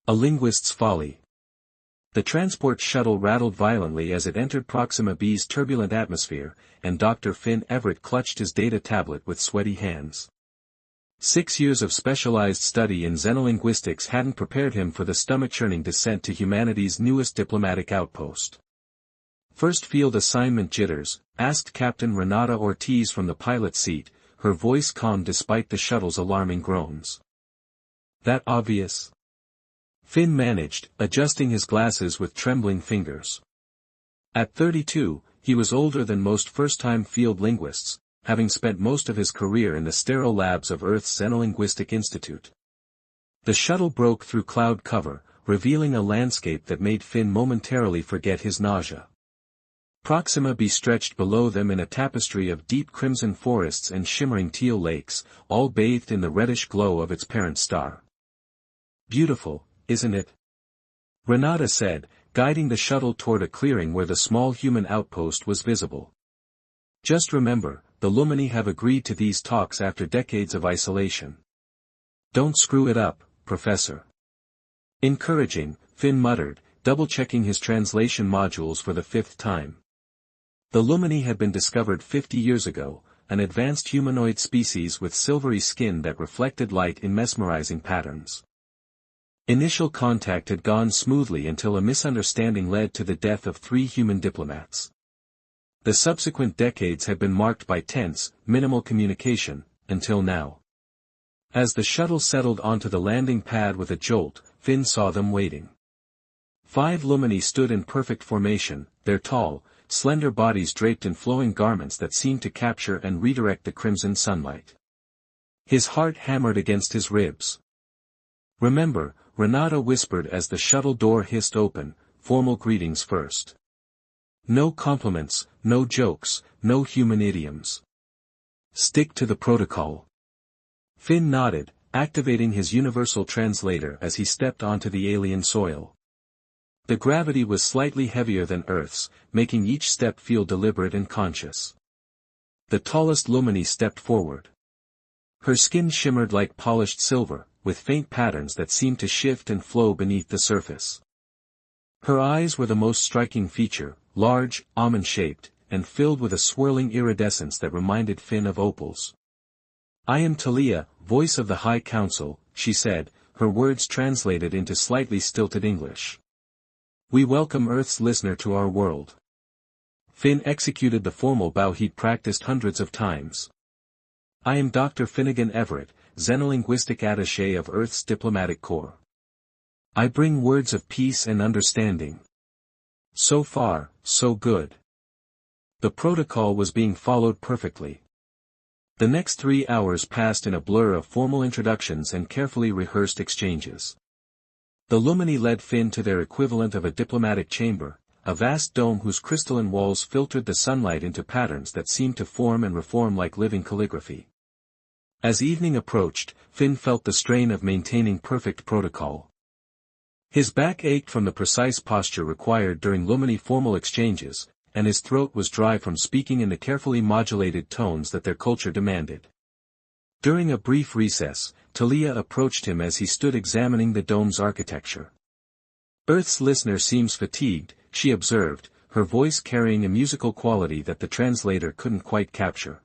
A linguist's folly. The transport shuttle rattled violently as it entered Proxima B's turbulent atmosphere, and Dr. Finn Everett clutched his data tablet with sweaty hands. 6 years of specialized study in xenolinguistics hadn't prepared him for the stomach-churning descent to humanity's newest diplomatic outpost. "First field assignment jitters?" asked Captain Renata Ortiz from the pilot seat, her voice calm despite the shuttle's alarming groans. "That obvious?" Finn managed, adjusting his glasses with trembling fingers. At 32, he was older than most first-time field linguists, having spent most of his career in the sterile labs of Earth's Xenolinguistic Institute. The shuttle broke through cloud cover, revealing a landscape that made Finn momentarily forget his nausea. Proxima B stretched below them in a tapestry of deep crimson forests and shimmering teal lakes, all bathed in the reddish glow of its parent star. "Beautiful, isn't it?" Renata said, guiding the shuttle toward a clearing where the small human outpost was visible. "Just remember, the Lumini have agreed to these talks after decades of isolation. Don't screw it up, Professor." Encouraging, Finn muttered, double-checking his translation modules for the 5th time. The Lumini had been discovered 50 years ago, an advanced humanoid species with silvery skin that reflected light in mesmerizing patterns. Initial contact had gone smoothly until a misunderstanding led to the death of 3 human diplomats. The subsequent decades had been marked by tense, minimal communication, until now. As the shuttle settled onto the landing pad with a jolt, Finn saw them waiting. 5 Lumini stood in perfect formation, their tall, slender bodies draped in flowing garments that seemed to capture and redirect the crimson sunlight. His heart hammered against his ribs. "Remember," Renata whispered as the shuttle door hissed open, "formal greetings first. No compliments, no jokes, no human idioms. Stick to the protocol." Finn nodded, activating his universal translator as he stepped onto the alien soil. The gravity was slightly heavier than Earth's, making each step feel deliberate and conscious. The tallest Lumini stepped forward. Her skin shimmered like polished silver, with faint patterns that seemed to shift and flow beneath the surface. Her eyes were the most striking feature, large, almond-shaped, and filled with a swirling iridescence that reminded Finn of opals. "I am Talia, voice of the High Council," she said, her words translated into slightly stilted English. "We welcome Earth's listener to our world." Finn executed the formal bow he'd practiced hundreds of times. "I am Dr. Finnegan Everett, Xenolinguistic Attaché of Earth's Diplomatic Corps. I bring words of peace and understanding." So far, so good. The protocol was being followed perfectly. The next 3 hours passed in a blur of formal introductions and carefully rehearsed exchanges. The Lumini led Finn to their equivalent of a diplomatic chamber, a vast dome whose crystalline walls filtered the sunlight into patterns that seemed to form and reform like living calligraphy. As evening approached, Finn felt the strain of maintaining perfect protocol. His back ached from the precise posture required during Lumini formal exchanges, and his throat was dry from speaking in the carefully modulated tones that their culture demanded. During a brief recess, Talia approached him as he stood examining the dome's architecture. "Earth's listener seems fatigued," she observed, her voice carrying a musical quality that the translator couldn't quite capture.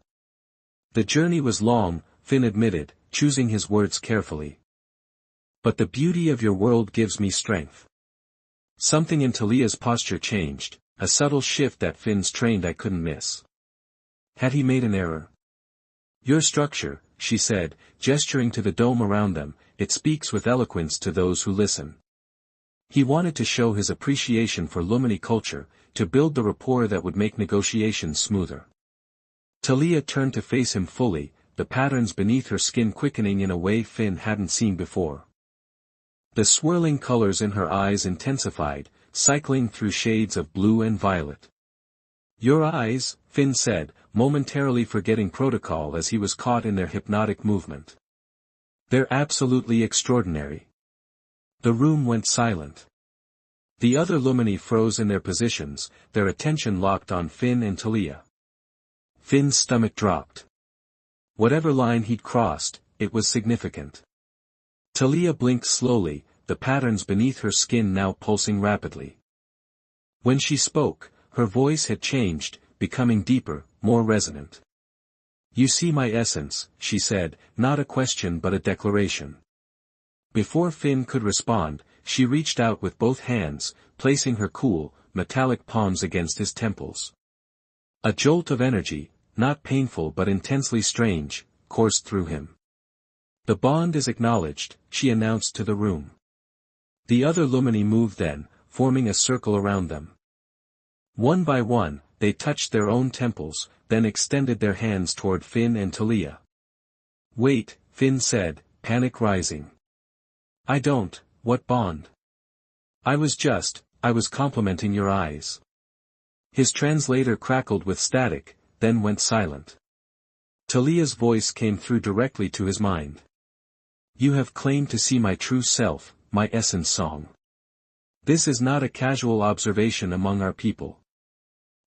"The journey was long," Finn admitted, choosing his words carefully. "But the beauty of your world gives me strength." Something in Talia's posture changed, a subtle shift that Finn's trained eye couldn't miss. Had he made an error? "Your structure," she said, gesturing to the dome around them, "it speaks with eloquence to those who listen." He wanted to show his appreciation for Lumini culture, to build the rapport that would make negotiations smoother. Talia turned to face him fully, the patterns beneath her skin quickening in a way Finn hadn't seen before. The swirling colors in her eyes intensified, cycling through shades of blue and violet. "Your eyes," Finn said, momentarily forgetting protocol as he was caught in their hypnotic movement. "They're absolutely extraordinary." The room went silent. The other Lumini froze in their positions, their attention locked on Finn and Talia. Finn's stomach dropped. Whatever line he'd crossed, it was significant. Talia blinked slowly, the patterns beneath her skin now pulsing rapidly. When she spoke, her voice had changed, becoming deeper, more resonant. "You see my essence," she said, not a question but a declaration. Before Finn could respond, she reached out with both hands, placing her cool, metallic palms against his temples. A jolt of energy, not painful but intensely strange, coursed through him. "The bond is acknowledged," she announced to the room. The other Lumini moved then, forming a circle around them. One by one, they touched their own temples, then extended their hands toward Finn and Talia. "Wait," Finn said, panic rising. What bond?" I was complimenting your eyes." His translator crackled with static, then went silent. Talia's voice came through directly to his mind. "You have claimed to see my true self, my essence song. This is not a casual observation among our people.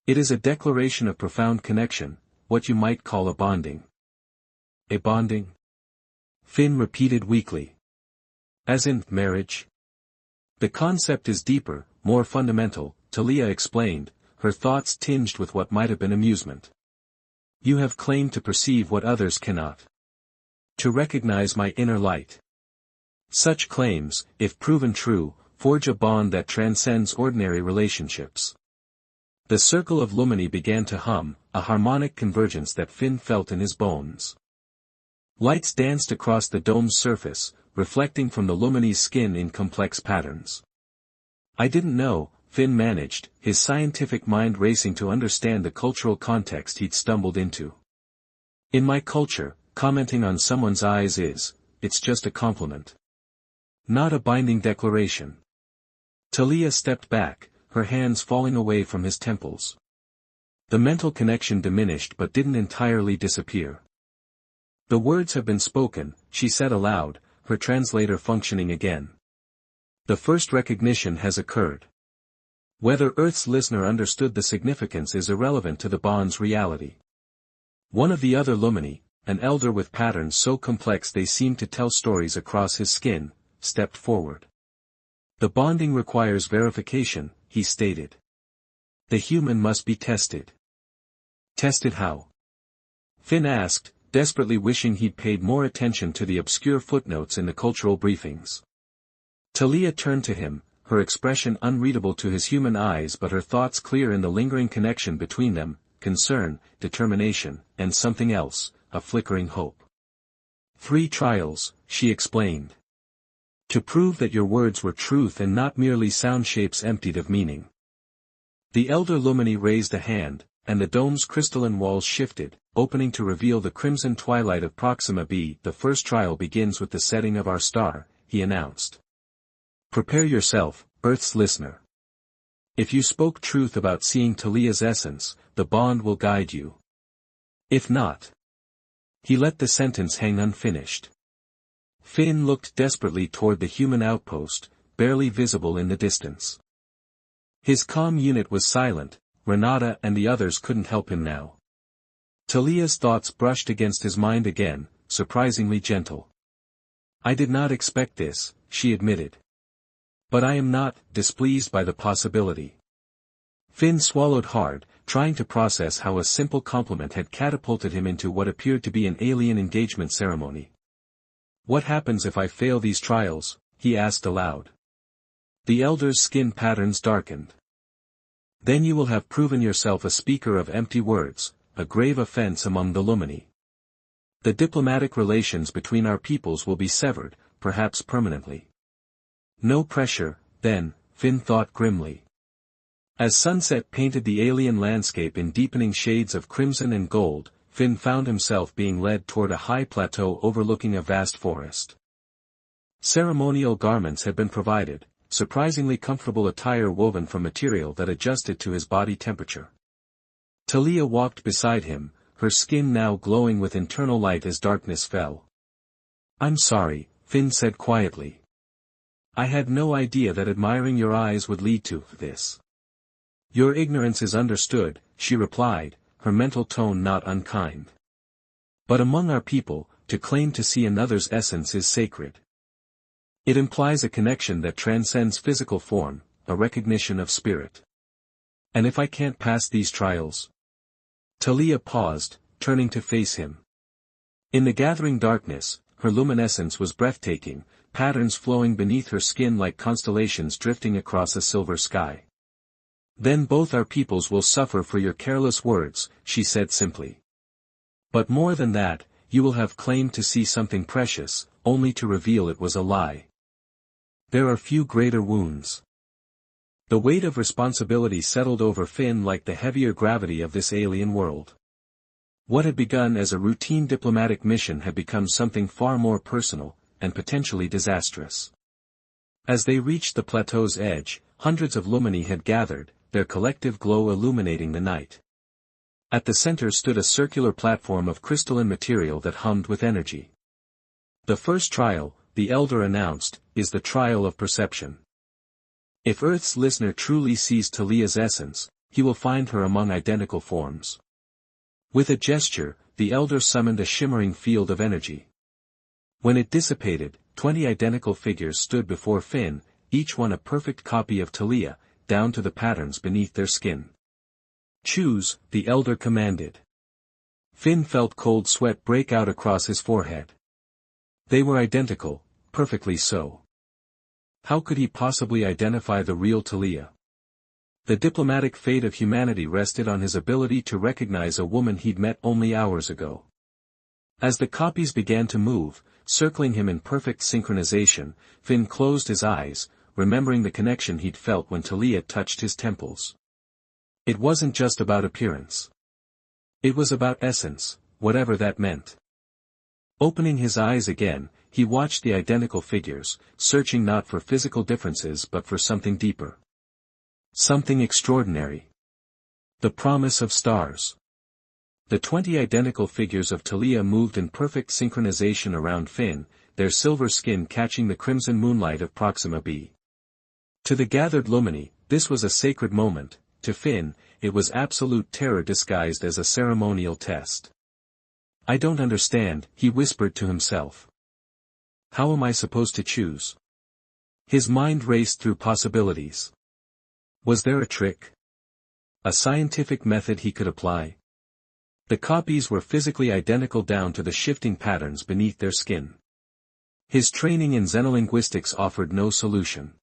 It is a declaration of profound connection, what you might call a bonding." "A bonding?" Finn repeated weakly. "As in marriage?" "The concept is deeper, more fundamental," Talia explained, her thoughts tinged with what might have been amusement. "You have claimed to perceive what others cannot. To recognize my inner light. Such claims, if proven true, forge a bond that transcends ordinary relationships." The circle of Lumini began to hum, a harmonic convergence that Finn felt in his bones. Lights danced across the dome's surface, reflecting from the Lumini's skin in complex patterns. "I didn't know," Finn managed, his scientific mind racing to understand the cultural context he'd stumbled into. "In my culture, commenting on someone's eyes it's just a compliment. Not a binding declaration." Talia stepped back, her hands falling away from his temples. The mental connection diminished but didn't entirely disappear. "The words have been spoken," she said aloud, her translator functioning again. "The first recognition has occurred. Whether Earth's listener understood the significance is irrelevant to the bond's reality." One of the other Lumini, an elder with patterns so complex they seemed to tell stories across his skin, stepped forward. "The bonding requires verification," he stated. "The human must be tested." "Tested how?" Finn asked, desperately wishing he'd paid more attention to the obscure footnotes in the cultural briefings. Talia turned to him, her expression unreadable to his human eyes but her thoughts clear in the lingering connection between them, concern, determination, and something else, a flickering hope. 3 trials, she explained. To prove that your words were truth and not merely sound shapes emptied of meaning. The elder Lumini raised a hand, and the dome's crystalline walls shifted, opening to reveal the crimson twilight of Proxima b. "The first trial begins with the setting of our star," he announced. "Prepare yourself, Earth's listener. If you spoke truth about seeing Talia's essence, the bond will guide you. If not..." He let the sentence hang unfinished. Finn looked desperately toward the human outpost, barely visible in the distance. His comm unit was silent, Renata and the others couldn't help him now. Talia's thoughts brushed against his mind again, surprisingly gentle. "I did not expect this," she admitted. "But I am not displeased by the possibility." Finn swallowed hard, trying to process how a simple compliment had catapulted him into what appeared to be an alien engagement ceremony. "What happens if I fail these trials?" he asked aloud. The elder's skin patterns darkened. "Then you will have proven yourself a speaker of empty words, a grave offense among the Lumini. The diplomatic relations between our peoples will be severed, perhaps permanently." "No pressure, then," Finn thought grimly. As sunset painted the alien landscape in deepening shades of crimson and gold, Finn found himself being led toward a high plateau overlooking a vast forest. Ceremonial garments had been provided, surprisingly comfortable attire woven from material that adjusted to his body temperature. Talia walked beside him, her skin now glowing with internal light as darkness fell. "I'm sorry," Finn said quietly. "I had no idea that admiring your eyes would lead to this." "Your ignorance is understood," she replied, her mental tone not unkind. "But among our people, to claim to see another's essence is sacred. It implies a connection that transcends physical form, a recognition of spirit. And if I can't pass these trials? Talia paused, turning to face him. In the gathering darkness, her luminescence was breathtaking, patterns flowing beneath her skin like constellations drifting across a silver sky. Then both our peoples will suffer for your careless words, she said simply. But more than that, you will have claimed to see something precious, only to reveal it was a lie. There are few greater wounds. The weight of responsibility settled over Finn like the heavier gravity of this alien world. What had begun as a routine diplomatic mission had become something far more personal, and potentially disastrous. As they reached the plateau's edge, hundreds of Lumini had gathered, their collective glow illuminating the night. At the center stood a circular platform of crystalline material that hummed with energy. The first trial, the Elder announced, is the trial of perception. If Earth's listener truly sees Talia's essence, he will find her among identical forms. With a gesture, the Elder summoned a shimmering field of energy. When it dissipated, 20 identical figures stood before Finn, each one a perfect copy of Talia, down to the patterns beneath their skin. Choose, the Elder commanded. Finn felt cold sweat break out across his forehead. They were identical, perfectly so. How could he possibly identify the real Talia? The diplomatic fate of humanity rested on his ability to recognize a woman he'd met only hours ago. As the copies began to move, circling him in perfect synchronization, Finn closed his eyes, remembering the connection he'd felt when Talia touched his temples. It wasn't just about appearance. It was about essence, whatever that meant. Opening his eyes again, he watched the identical figures, searching not for physical differences but for something deeper. Something extraordinary. The promise of stars. The 20 identical figures of Talia moved in perfect synchronization around Finn, their silver skin catching the crimson moonlight of Proxima b. To the gathered Lumini, this was a sacred moment. To Finn, it was absolute terror disguised as a ceremonial test. I don't understand, he whispered to himself. How am I supposed to choose? His mind raced through possibilities. Was there a trick? A scientific method he could apply? The copies were physically identical down to the shifting patterns beneath their skin. His training in xenolinguistics offered no solution.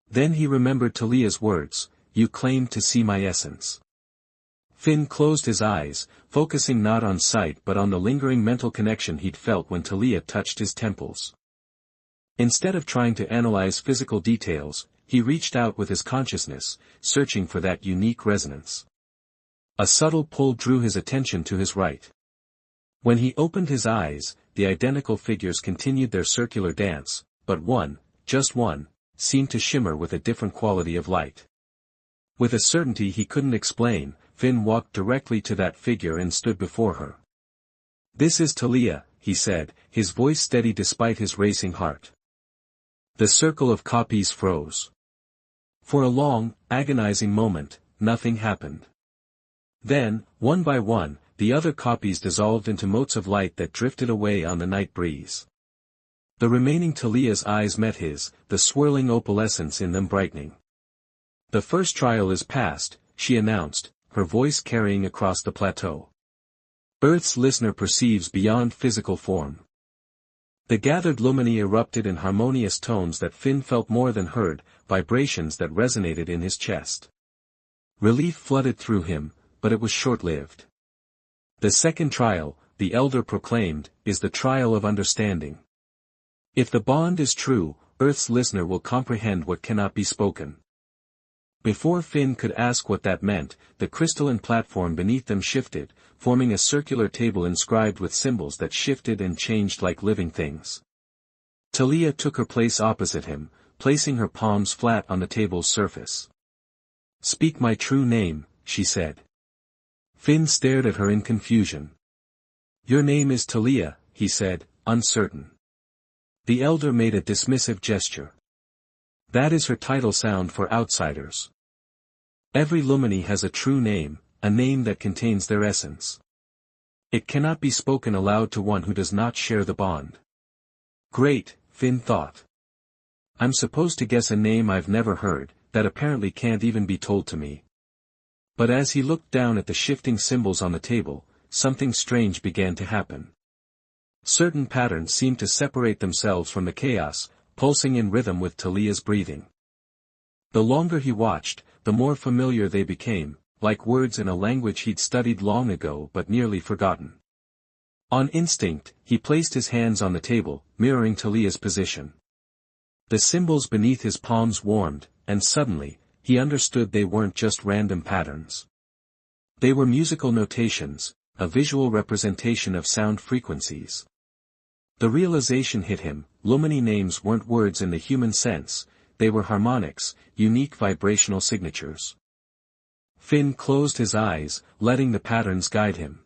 Then he remembered Talia's words, "You claimed to see my essence." Finn closed his eyes, focusing not on sight but on the lingering mental connection he'd felt when Talia touched his temples. Instead of trying to analyze physical details, he reached out with his consciousness, searching for that unique resonance. A subtle pull drew his attention to his right. When he opened his eyes, the identical figures continued their circular dance, but one, just one, seemed to shimmer with a different quality of light. With a certainty he couldn't explain, Finn walked directly to that figure and stood before her. "This is Talia," he said, his voice steady despite his racing heart. The circle of copies froze. For a long, agonizing moment, nothing happened. Then, one by one, the other copies dissolved into motes of light that drifted away on the night breeze. The remaining Talia's eyes met his, the swirling opalescence in them brightening. "The first trial is past," she announced, her voice carrying across the plateau. Earth's listener perceives beyond physical form. The gathered Lumini erupted in harmonious tones that Finn felt more than heard, vibrations that resonated in his chest. Relief flooded through him, but it was short-lived. The second trial, the Elder proclaimed, is the trial of understanding. If the bond is true, Earth's listener will comprehend what cannot be spoken. Before Finn could ask what that meant, the crystalline platform beneath them shifted, forming a circular table inscribed with symbols that shifted and changed like living things. Talia took her place opposite him, placing her palms flat on the table's surface. "Speak my true name," she said. Finn stared at her in confusion. "Your name is Talia," he said, uncertain. The Elder made a dismissive gesture. "That is her title sound for outsiders. Every Lumini has a true name, a name that contains their essence. It cannot be spoken aloud to one who does not share the bond." Great, Finn thought. I'm supposed to guess a name I've never heard, that apparently can't even be told to me. But as he looked down at the shifting symbols on the table, something strange began to happen. Certain patterns seemed to separate themselves from the chaos, pulsing in rhythm with Talia's breathing. The longer he watched, the more familiar they became, like words in a language he'd studied long ago but nearly forgotten. On instinct, he placed his hands on the table, mirroring Talia's position. The symbols beneath his palms warmed, and suddenly, he understood they weren't just random patterns. They were musical notations, a visual representation of sound frequencies. The realization hit him: Lumini names weren't words in the human sense, they were harmonics, unique vibrational signatures. Finn closed his eyes, letting the patterns guide him.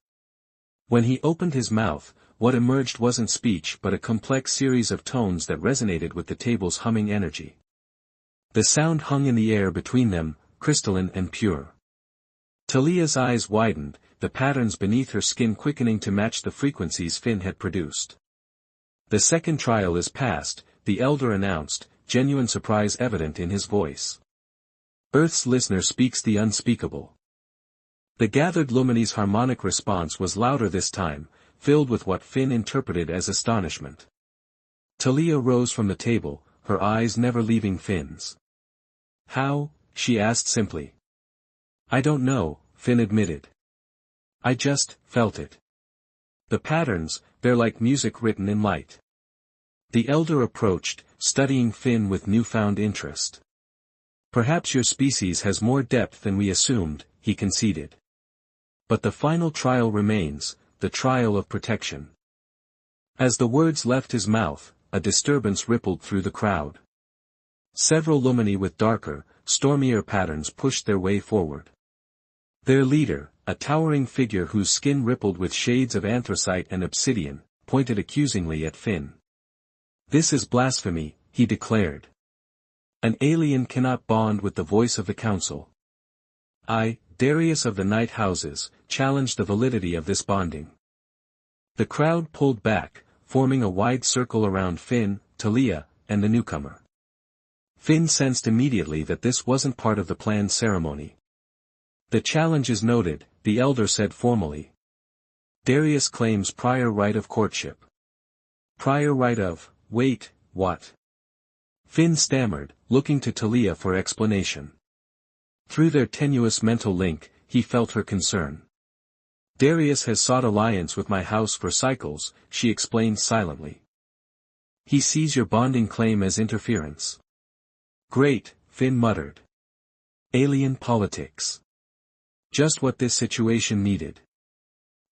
When he opened his mouth, what emerged wasn't speech but a complex series of tones that resonated with the table's humming energy. The sound hung in the air between them, crystalline and pure. Talia's eyes widened, the patterns beneath her skin quickening to match the frequencies Finn had produced. "The second trial is past," the elder announced, genuine surprise evident in his voice. "Earth's listener speaks the unspeakable." The gathered Lumini's harmonic response was louder this time, filled with what Finn interpreted as astonishment. Talia rose from the table, her eyes never leaving Finn's. "How?" she asked simply. "I don't know," Finn admitted. "I just felt it. The patterns, they're like music written in light." The elder approached, studying Finn with newfound interest. "Perhaps your species has more depth than we assumed," he conceded. "But the final trial remains, the trial of protection." As the words left his mouth, a disturbance rippled through the crowd. Several Lumini with darker, stormier patterns pushed their way forward. Their leader, a towering figure whose skin rippled with shades of anthracite and obsidian, pointed accusingly at Finn. "This is blasphemy," he declared. "An alien cannot bond with the voice of the council. I, Darius of the Night Houses, challenge the validity of this bonding." The crowd pulled back, forming a wide circle around Finn, Talia, and the newcomer. Finn sensed immediately that this wasn't part of the planned ceremony. "The challenge is noted," the elder said formally. "Darius claims prior right of courtship." "Prior right of, wait, what?" Finn stammered, looking to Talia for explanation. Through their tenuous mental link, he felt her concern. "Darius has sought alliance with my house for cycles," she explained silently. "He sees your bonding claim as interference." "Great," Finn muttered. "Alien politics. Just what this situation needed."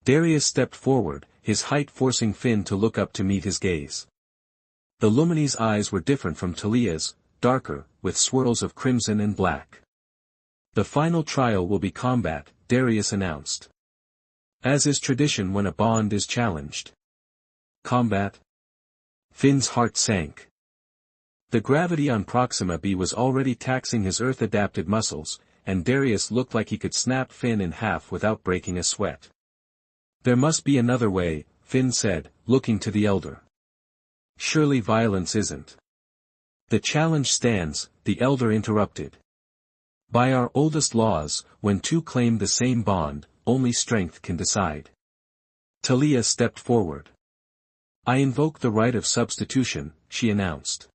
Darius stepped forward, his height forcing Finn to look up to meet his gaze. The Lumini's eyes were different from Talia's, darker, with swirls of crimson and black. "The final trial will be combat," Darius announced. "As is tradition when a bond is challenged." "Combat?" Finn's heart sank. The gravity on Proxima B was already taxing his Earth-adapted muscles, and Darius looked like he could snap Finn in half without breaking a sweat. "There must be another way," Finn said, looking to the elder. "Surely violence isn't." "The challenge stands," the elder interrupted. "By our oldest laws, when two claim the same bond, only strength can decide." Talia stepped forward. "I invoke the right of substitution," she announced.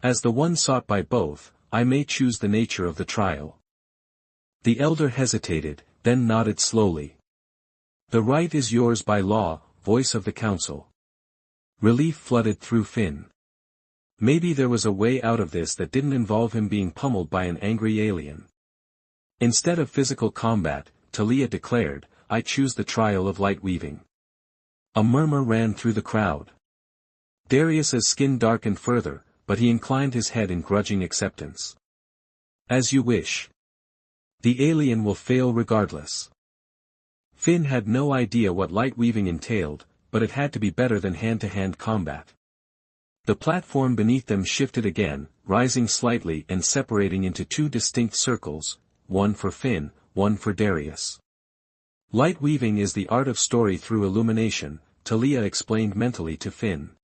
"As the one sought by both, I may choose the nature of the trial." The elder hesitated, then nodded slowly. "The right is yours by law, voice of the council." Relief flooded through Finn. Maybe there was a way out of this that didn't involve him being pummeled by an angry alien. Instead of physical combat, Talia declared, "I choose the trial of light weaving." A murmur ran through the crowd. Darius's skin darkened further, but he inclined his head in grudging acceptance. "As you wish. The alien will fail regardless." Finn had no idea what light weaving entailed, but it had to be better than hand-to-hand combat. The platform beneath them shifted again, rising slightly and separating into two distinct circles, one for Finn, one for Darius. "Light weaving is the art of story through illumination," Talia explained mentally to Finn.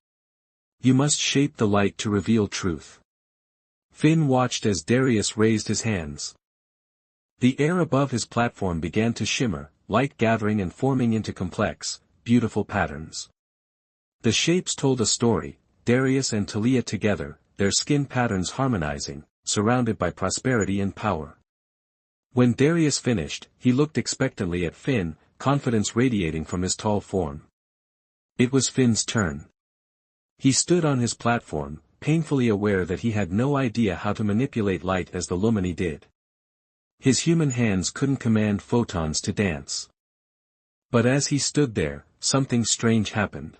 You must shape the light to reveal truth. Finn watched as Darius raised his hands. The air above his platform began to shimmer, light gathering and forming into complex, beautiful patterns. The shapes told a story, Darius and Talia together, their skin patterns harmonizing, surrounded by prosperity and power. When Darius finished, he looked expectantly at Finn, confidence radiating from his tall form. It was Finn's turn. He stood on his platform, painfully aware that he had no idea how to manipulate light as the Lumini did. His human hands couldn't command photons to dance. But as he stood there, something strange happened.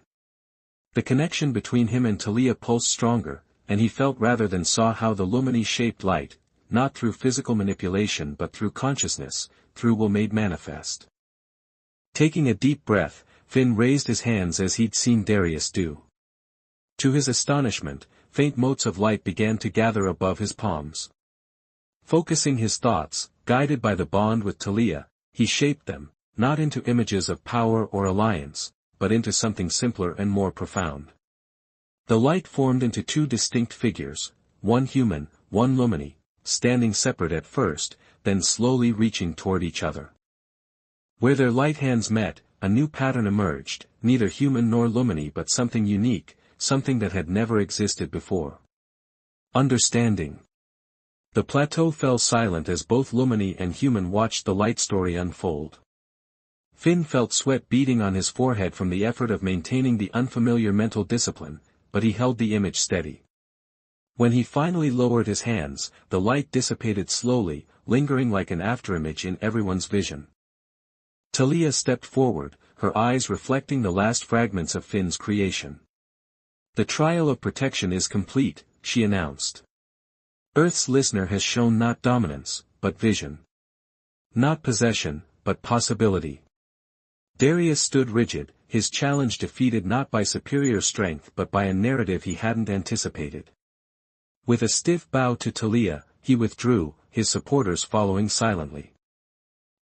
The connection between him and Talia pulsed stronger, and he felt rather than saw how the Lumini shaped light, not through physical manipulation but through consciousness, through will made manifest. Taking a deep breath, Finn raised his hands as he'd seen Darius do. To his astonishment, faint motes of light began to gather above his palms. Focusing his thoughts, guided by the bond with Talia, he shaped them, not into images of power or alliance, but into something simpler and more profound. The light formed into two distinct figures, one human, one Lumini, standing separate at first, then slowly reaching toward each other. Where their light hands met, a new pattern emerged, neither human nor Lumini but something unique, something that had never existed before. Understanding. The plateau fell silent as both Lumini and human watched the light story unfold. Finn felt sweat beading on his forehead from the effort of maintaining the unfamiliar mental discipline, but he held the image steady. When he finally lowered his hands, the light dissipated slowly, lingering like an afterimage in everyone's vision. Talia stepped forward, her eyes reflecting the last fragments of Finn's creation. The trial of protection is complete, she announced. Earth's listener has shown not dominance, but vision. Not possession, but possibility. Darius stood rigid, his challenge defeated not by superior strength but by a narrative he hadn't anticipated. With a stiff bow to Talia, he withdrew, his supporters following silently.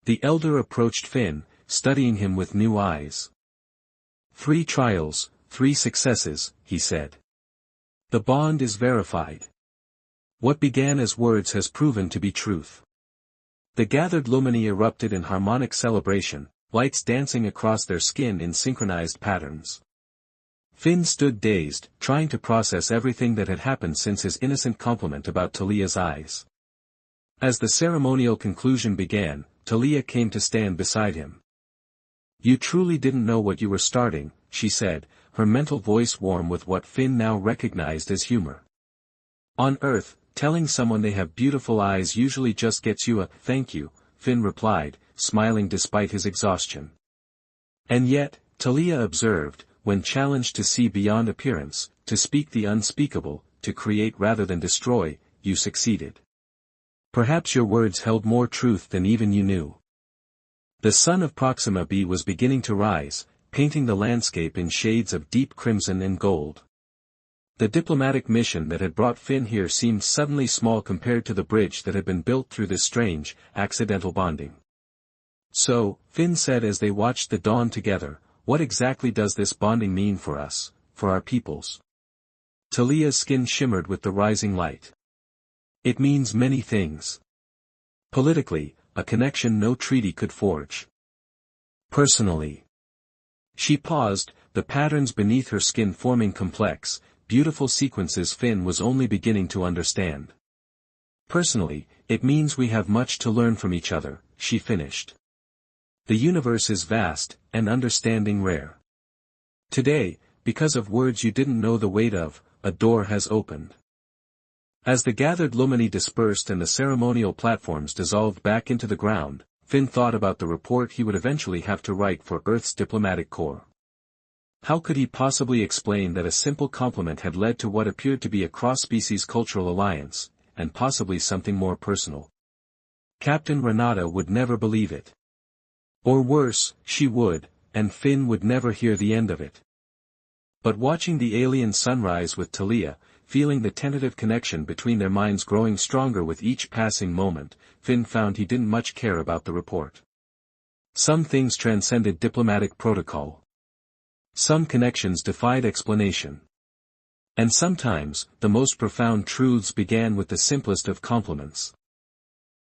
The elder approached Finn, studying him with new eyes. 3 trials, 3 successes, he said. The bond is verified. What began as words has proven to be truth. The gathered Lumini erupted in harmonic celebration, lights dancing across their skin in synchronized patterns. Finn stood dazed, trying to process everything that had happened since his innocent compliment about Talia's eyes. As the ceremonial conclusion began, Talia came to stand beside him. You truly didn't know what you were starting, she said, her mental voice warm with what Finn now recognized as humor. On Earth, telling someone they have beautiful eyes usually just gets you a thank you, Finn replied, smiling despite his exhaustion. And yet, Talia observed, when challenged to see beyond appearance, to speak the unspeakable, to create rather than destroy, you succeeded. Perhaps your words held more truth than even you knew. The sun of Proxima b was beginning to rise, painting the landscape in shades of deep crimson and gold. The diplomatic mission that had brought Finn here seemed suddenly small compared to the bridge that had been built through this strange, accidental bonding. So, Finn said as they watched the dawn together, what exactly does this bonding mean for us, for our peoples? Talia's skin shimmered with the rising light. It means many things. Politically, a connection no treaty could forge. Personally. She paused, the patterns beneath her skin forming complex, beautiful sequences Finn was only beginning to understand. Personally, it means we have much to learn from each other, she finished. The universe is vast, and understanding rare. Today, because of words you didn't know the weight of, a door has opened. As the gathered Lumini dispersed and the ceremonial platforms dissolved back into the ground, Finn thought about the report he would eventually have to write for Earth's diplomatic corps. How could he possibly explain that a simple compliment had led to what appeared to be a cross-species cultural alliance, and possibly something more personal? Captain Renata would never believe it. Or worse, she would, and Finn would never hear the end of it. But watching the alien sunrise with Talia, feeling the tentative connection between their minds growing stronger with each passing moment, Finn found he didn't much care about the report. Some things transcended diplomatic protocol. Some connections defied explanation. And sometimes, the most profound truths began with the simplest of compliments.